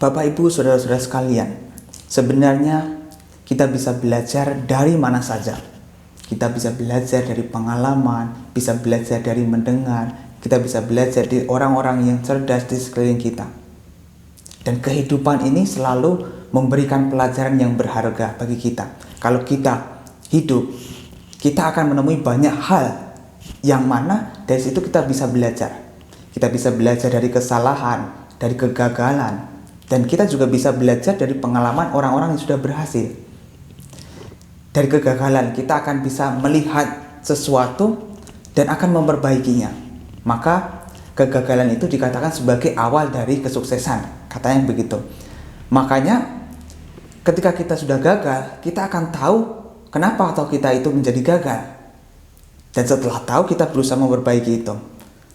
Bapak, Ibu, saudara-saudara sekalian, sebenarnya kita bisa belajar dari mana saja. Kita bisa belajar dari pengalaman, bisa belajar dari mendengar, kita bisa belajar dari orang-orang yang cerdas di sekeliling kita. Dan kehidupan ini selalu memberikan pelajaran yang berharga bagi kita. Kalau kita hidup, kita akan menemui banyak hal yang mana dari situ kita bisa belajar. Kita bisa belajar dari kesalahan, dari kegagalan, dan kita juga bisa belajar dari pengalaman orang-orang yang sudah berhasil. Dari kegagalan kita akan bisa melihat sesuatu dan akan memperbaikinya. Maka kegagalan itu dikatakan sebagai awal dari kesuksesan, katanya begitu. Makanya ketika kita sudah gagal, kita akan tahu kenapa atau kita itu menjadi gagal. Dan setelah tahu, kita berusaha memperbaiki itu.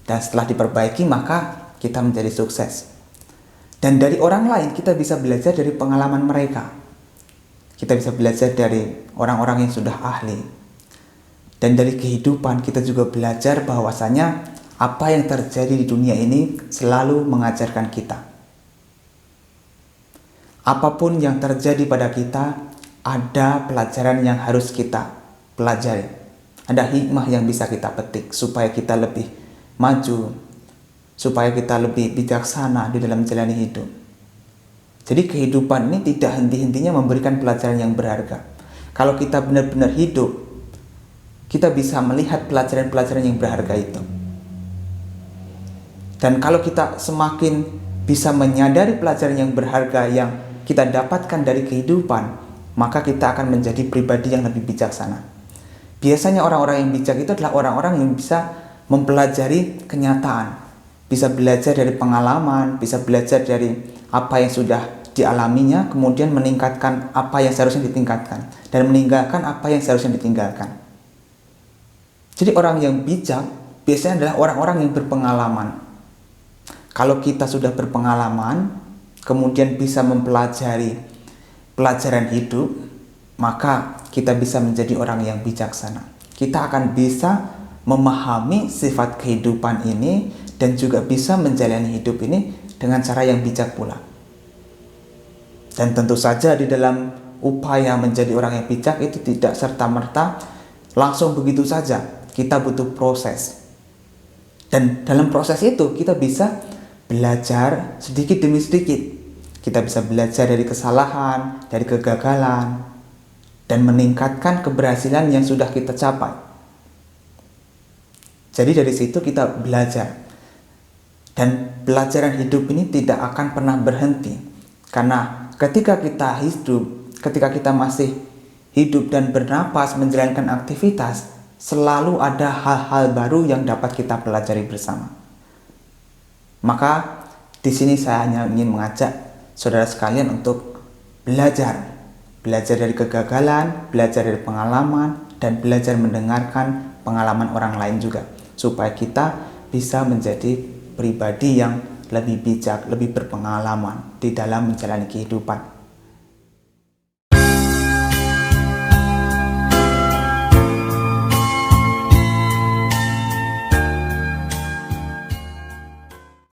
Dan setelah diperbaiki, maka kita menjadi sukses. Dan dari orang lain kita bisa belajar dari pengalaman mereka. Kita bisa belajar dari orang-orang yang sudah ahli. Dan dari kehidupan kita juga belajar bahwasanya apa yang terjadi di dunia ini selalu mengajarkan kita. Apapun yang terjadi pada kita, ada pelajaran yang harus kita pelajari. Ada hikmah yang bisa kita petik supaya kita lebih maju, supaya kita lebih bijaksana di dalam menjalani hidup. Jadi kehidupan ini tidak henti-hentinya memberikan pelajaran yang berharga. Kalau kita benar-benar hidup, kita bisa melihat pelajaran-pelajaran yang berharga itu. Dan kalau kita semakin bisa menyadari pelajaran yang berharga yang kita dapatkan dari kehidupan, maka kita akan menjadi pribadi yang lebih bijaksana. Biasanya orang-orang yang bijak itu adalah orang-orang yang bisa mempelajari kenyataan, bisa belajar dari pengalaman, bisa belajar dari apa yang sudah dialaminya, kemudian meningkatkan apa yang seharusnya ditingkatkan dan meninggalkan apa yang seharusnya ditinggalkan. Jadi orang yang bijak biasanya adalah orang-orang yang berpengalaman. Kalau kita sudah berpengalaman, kemudian bisa mempelajari pelajaran hidup, maka kita bisa menjadi orang yang bijaksana. Kita akan bisa memahami sifat kehidupan ini dan juga bisa menjalani hidup ini dengan cara yang bijak pula. Dan tentu saja di dalam upaya menjadi orang yang bijak itu tidak serta-merta langsung begitu saja. Kita butuh proses. Dan dalam proses itu kita bisa belajar sedikit demi sedikit. Kita bisa belajar dari kesalahan, dari kegagalan, dan meningkatkan keberhasilan yang sudah kita capai. Jadi dari situ kita belajar. Dan pelajaran hidup ini tidak akan pernah berhenti. Karena ketika kita hidup, ketika kita masih hidup dan bernapas menjalankan aktivitas, selalu ada hal-hal baru yang dapat kita pelajari bersama. Maka di sini saya hanya ingin mengajak saudara sekalian untuk belajar dari kegagalan, belajar dari pengalaman, dan belajar mendengarkan pengalaman orang lain juga, supaya kita bisa menjadi pribadi yang lebih bijak, lebih berpengalaman di dalam menjalani kehidupan.